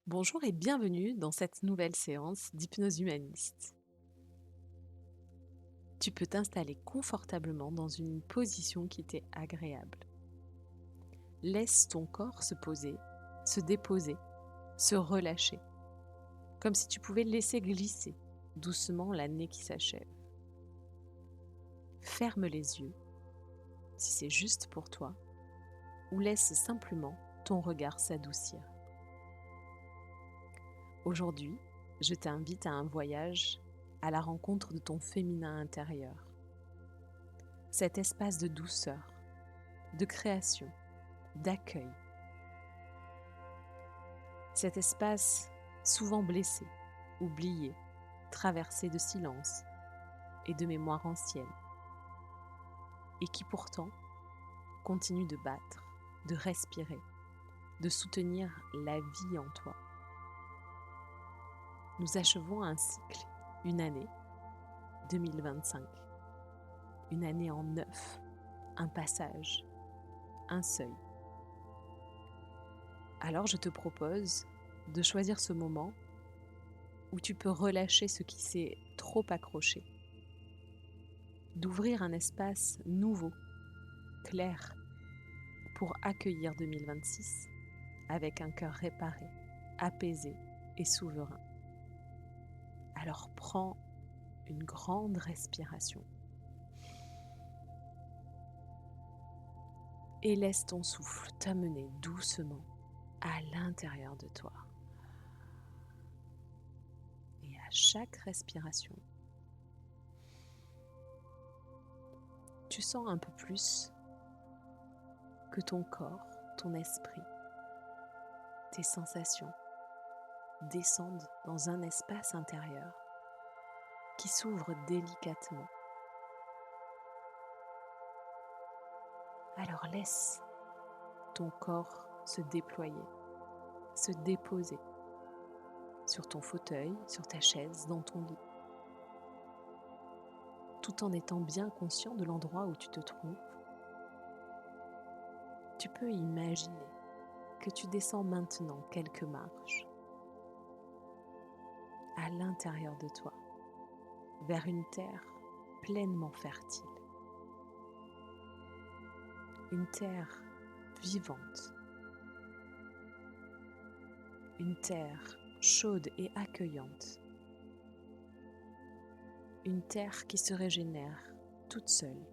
Bonjour et bienvenue dans cette nouvelle séance d'hypnose humaniste. Tu peux t'installer confortablement dans une position qui t'est agréable. Laisse ton corps se poser, se déposer, se relâcher, comme si tu pouvais laisser glisser doucement l'année qui s'achève. Ferme les yeux, si c'est juste pour toi, ou laisse simplement ton regard s'adoucir. Aujourd'hui, je t'invite à un voyage à la rencontre de ton féminin intérieur. Cet espace de douceur, de création, d'accueil. Cet espace souvent blessé, oublié, traversé de silence et de mémoires anciennes, et qui pourtant continue de battre, de respirer, de soutenir la vie en toi. Nous achevons un cycle, une année, 2025, une année en neuf, un passage, un seuil. Alors je te propose de choisir ce moment où tu peux relâcher ce qui s'est trop accroché, d'ouvrir un espace nouveau, clair, pour accueillir 2026 avec un cœur réparé, apaisé et souverain. Alors prends une grande respiration et laisse ton souffle t'amener doucement à l'intérieur de toi. Et à chaque respiration, tu sens un peu plus que ton corps, ton esprit, tes sensations descendent dans un espace intérieur qui s'ouvre délicatement. Alors laisse ton corps se déployer, se déposer sur ton fauteuil, sur ta chaise, dans ton lit, tout en étant bien conscient de l'endroit où tu te trouves. Tu peux imaginer que tu descends maintenant quelques marches à l'intérieur de toi, vers une terre pleinement fertile, une terre vivante, une terre chaude et accueillante, une terre qui se régénère toute seule,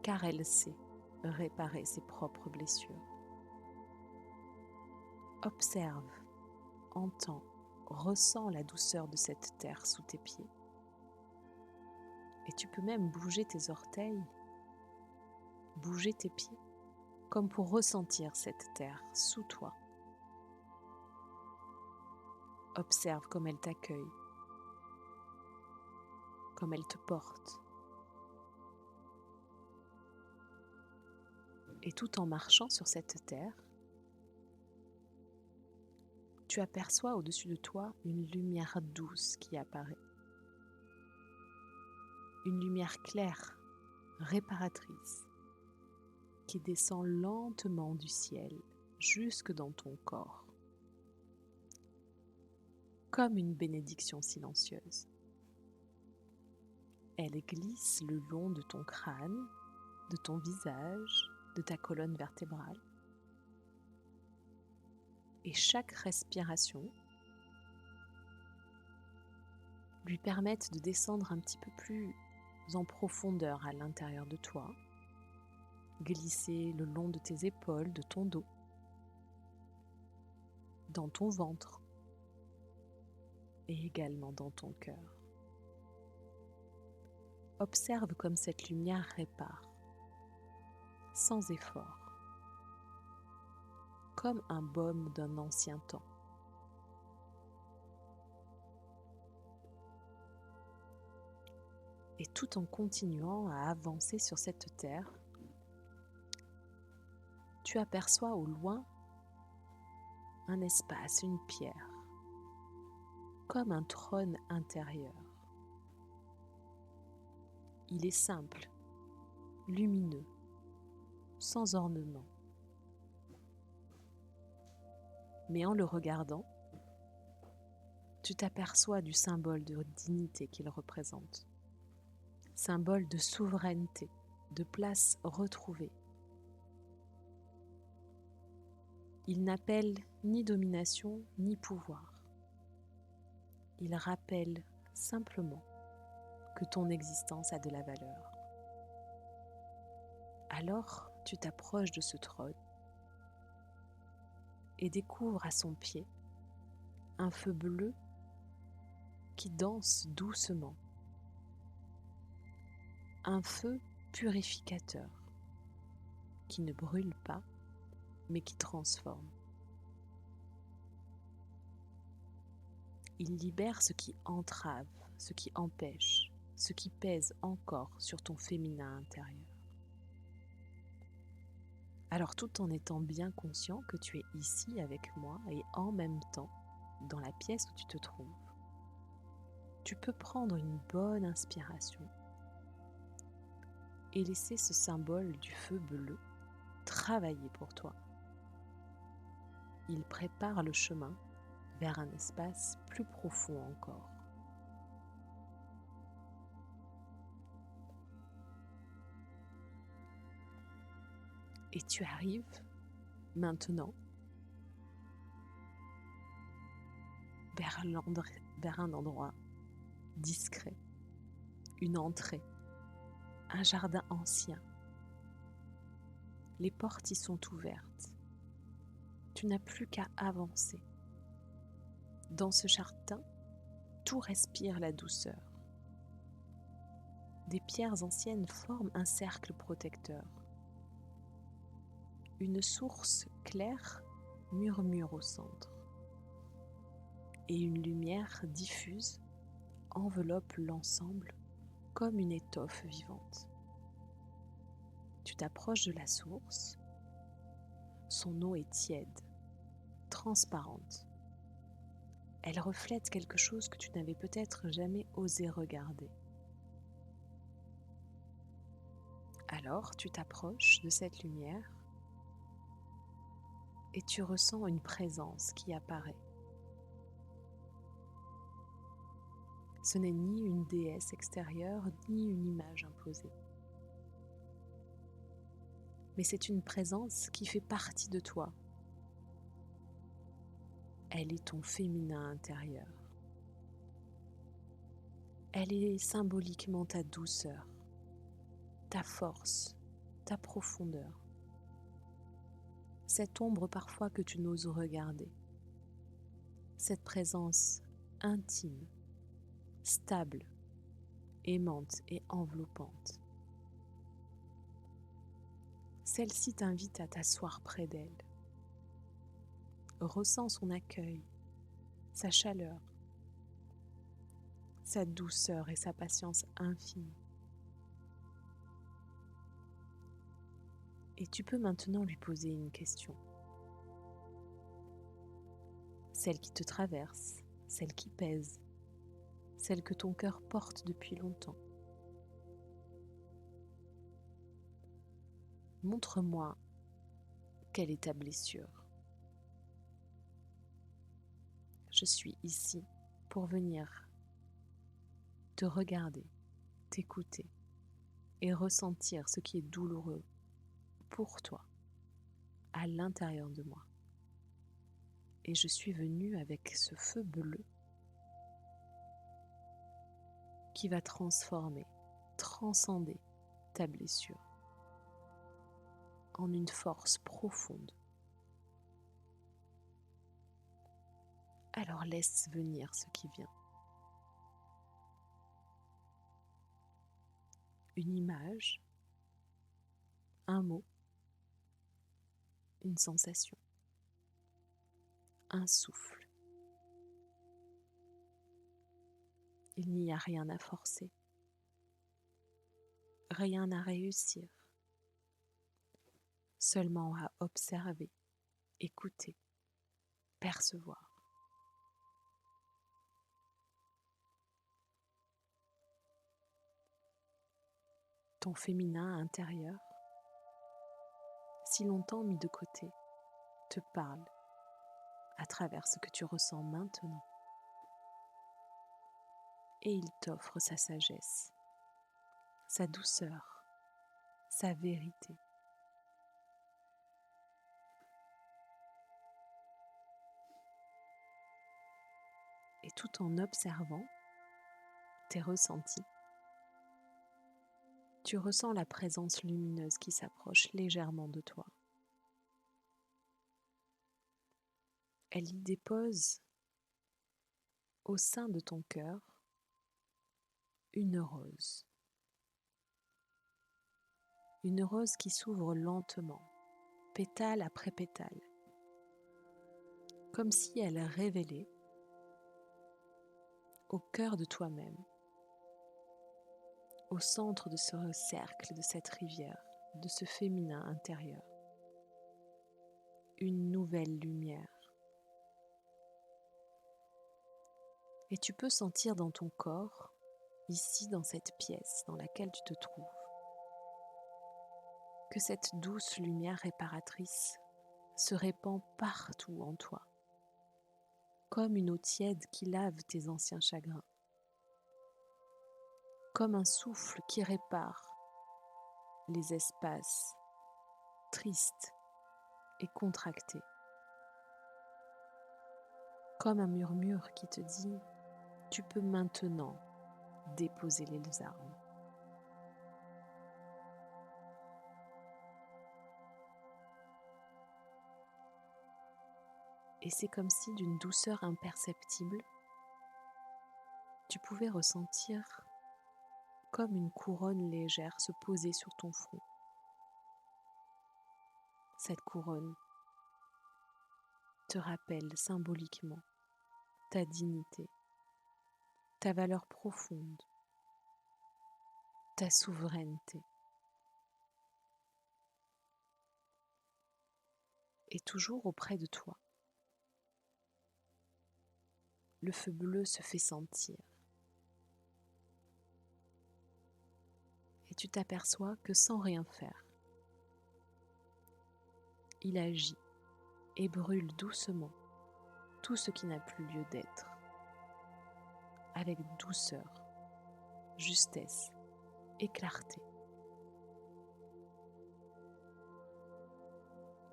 car elle sait réparer ses propres blessures. Observe, entends, ressens la douceur de cette terre sous tes pieds. Et tu peux même bouger tes orteils, bouger tes pieds, comme pour ressentir cette terre sous toi. Observe comme elle t'accueille, comme elle te porte. Et tout en marchant sur cette terre, tu aperçois au-dessus de toi une lumière douce qui apparaît. Une lumière claire, réparatrice, qui descend lentement du ciel jusque dans ton corps, comme une bénédiction silencieuse. Elle glisse le long de ton crâne, de ton visage, de ta colonne vertébrale. Et chaque respiration lui permet de descendre un petit peu plus en profondeur à l'intérieur de toi, glisser le long de tes épaules, de ton dos, dans ton ventre et également dans ton cœur. Observe comme cette lumière répare, sans effort, comme un baume d'un ancien temps. Et tout en continuant à avancer sur cette terre, tu aperçois au loin un espace, une pierre, comme un trône intérieur. Il est simple, lumineux, sans ornement. Mais en le regardant, tu t'aperçois du symbole de dignité qu'il représente, symbole de souveraineté, de place retrouvée. Il n'appelle ni domination ni pouvoir. Il rappelle simplement que ton existence a de la valeur. Alors, tu t'approches de ce trône et découvres à son pied un feu bleu qui danse doucement. Un feu purificateur qui ne brûle pas, mais qui transforme. Il libère ce qui entrave, ce qui empêche, ce qui pèse encore sur ton féminin intérieur. Alors, tout en étant bien conscient que tu es ici avec moi et en même temps dans la pièce où tu te trouves, tu peux prendre une bonne inspiration et laisser ce symbole du feu bleu travailler pour toi. Il prépare le chemin vers un espace plus profond encore. Et tu arrives maintenant vers un endroit discret, une entrée, un jardin ancien. Les portes y sont ouvertes. Tu n'as plus qu'à avancer. Dans ce jardin, tout respire la douceur. Des pierres anciennes forment un cercle protecteur. Une source claire murmure au centre. Et une lumière diffuse enveloppe l'ensemble comme une étoffe vivante. Tu t'approches de la source. Son eau est tiède, transparente. Elle reflète quelque chose que tu n'avais peut-être jamais osé regarder. Alors, tu t'approches de cette lumière et tu ressens une présence qui apparaît. Ce n'est ni une déesse extérieure, ni une image imposée. Mais c'est une présence qui fait partie de toi. Elle est ton féminin intérieur. Elle est symboliquement ta douceur, ta force, ta profondeur. Cette ombre parfois que tu n'oses regarder. Cette présence intime, stable, aimante et enveloppante. Celle-ci t'invite à t'asseoir près d'elle. Ressens son accueil, sa chaleur, sa douceur et sa patience infinie. Et tu peux maintenant lui poser une question. Celle qui te traverse, celle qui pèse, celle que ton cœur porte depuis longtemps. Montre-moi quelle est ta blessure. Je suis ici pour venir te regarder, t'écouter et ressentir ce qui est douloureux pour toi, à l'intérieur de moi. Et je suis venue avec ce feu bleu qui va transformer, transcender ta blessure en une force profonde. Alors laisse venir ce qui vient. Une image, un mot, une sensation, un souffle. Il n'y a rien à forcer, rien à réussir, seulement à observer, écouter, percevoir. Ton féminin intérieur, si longtemps mis de côté, te parle à travers ce que tu ressens maintenant. Et il t'offre sa sagesse, sa douceur, sa vérité. Et tout en observant tes ressentis, tu ressens la présence lumineuse qui s'approche légèrement de toi. Elle y dépose au sein de ton cœur une rose. Une rose qui s'ouvre lentement, pétale après pétale, comme si elle révélait au cœur de toi-même, au centre de ce cercle, de cette rivière, de ce féminin intérieur, une nouvelle lumière. Et tu peux sentir dans ton corps, ici dans cette pièce dans laquelle tu te trouves, que cette douce lumière réparatrice se répand partout en toi, comme une eau tiède qui lave tes anciens chagrins, comme un souffle qui répare les espaces tristes et contractés, comme un murmure qui te dit « Tu peux maintenant déposer les armes ». Et c'est comme si d'une douceur imperceptible, tu pouvais ressentir comme une couronne légère se poser sur ton front. Cette couronne te rappelle symboliquement ta dignité, ta valeur profonde, ta souveraineté. Et toujours auprès de toi, le feu bleu se fait sentir. Et tu t'aperçois que sans rien faire, il agit et brûle doucement tout ce qui n'a plus lieu d'être, avec douceur, justesse et clarté.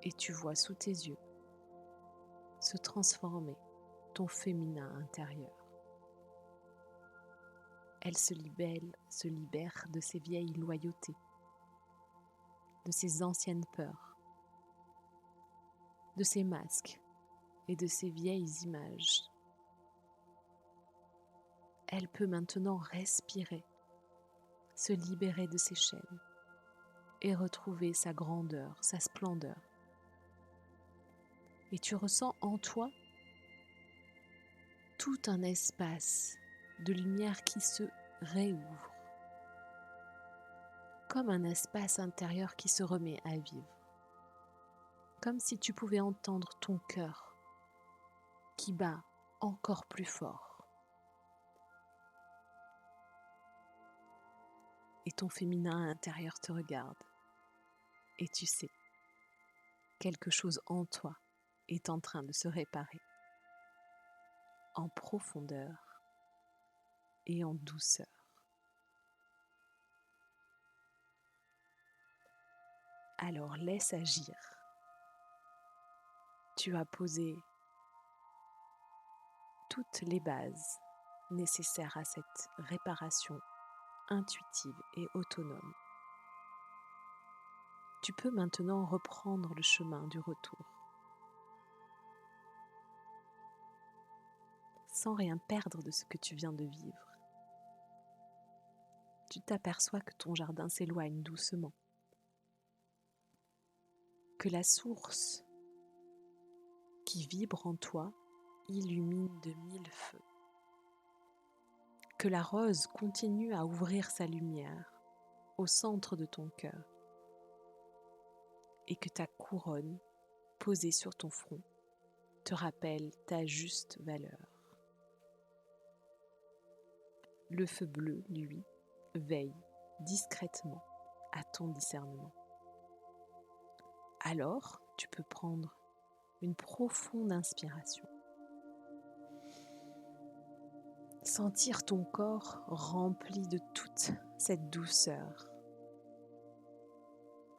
Et tu vois sous tes yeux se transformer ton féminin intérieur. Elle se libère de ses vieilles loyautés, de ses anciennes peurs, de ses masques et de ses vieilles images. Elle peut maintenant respirer, se libérer de ses chaînes et retrouver sa grandeur, sa splendeur. Et tu ressens en toi tout un espace de lumière qui se réouvre, comme un espace intérieur qui se remet à vivre, comme si tu pouvais entendre ton cœur qui bat encore plus fort. Et ton féminin intérieur te regarde, et tu sais, quelque chose en toi est en train de se réparer, en profondeur et en douceur. Alors laisse agir. Tu as posé toutes les bases nécessaires à cette réparation intuitive et autonome. Tu peux maintenant reprendre le chemin du retour, sans rien perdre de ce que tu viens de vivre. Tu t'aperçois que ton jardin s'éloigne doucement, que la source qui vibre en toi illumine de mille feux, que la rose continue à ouvrir sa lumière au centre de ton cœur et que ta couronne posée sur ton front te rappelle ta juste valeur. Le feu bleu, lui, veille discrètement à ton discernement. Alors, tu peux prendre une profonde inspiration. Sentir ton corps rempli de toute cette douceur.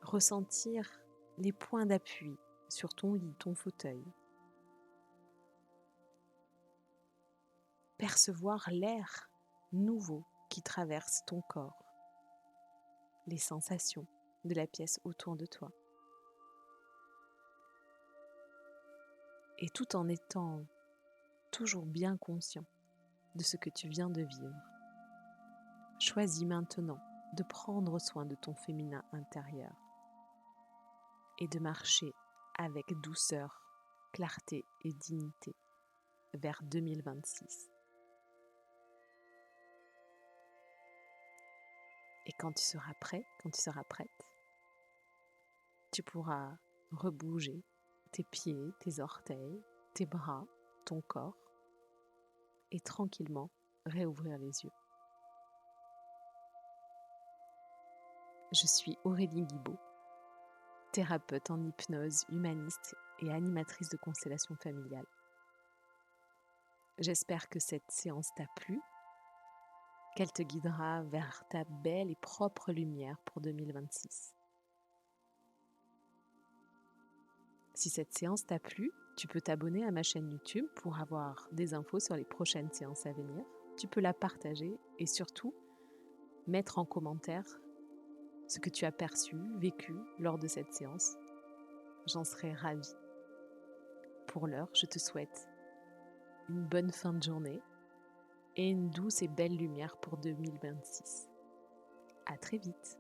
Ressentir les points d'appui sur ton lit, ton fauteuil. Percevoir l'air nouveau qui traverse ton corps. Les sensations de la pièce autour de toi. Et tout en étant toujours bien conscient de ce que tu viens de vivre, choisis maintenant de prendre soin de ton féminin intérieur et de marcher avec douceur, clarté et dignité vers 2026. Et quand tu seras prêt, quand tu seras prête, tu pourras rebouger tes pieds, tes orteils, tes bras, ton corps et tranquillement réouvrir les yeux. Je suis Aurélie Guibaud, thérapeute en hypnose humaniste et animatrice de constellation familiale. J'espère que cette séance t'a plu, qu'elle te guidera vers ta belle et propre lumière pour 2026. Si cette séance t'a plu, tu peux t'abonner à ma chaîne YouTube pour avoir des infos sur les prochaines séances à venir. Tu peux la partager et surtout mettre en commentaire ce que tu as perçu, vécu lors de cette séance. J'en serai ravie. Pour l'heure, je te souhaite une bonne fin de journée et une douce et belle lumière pour 2026. À très vite.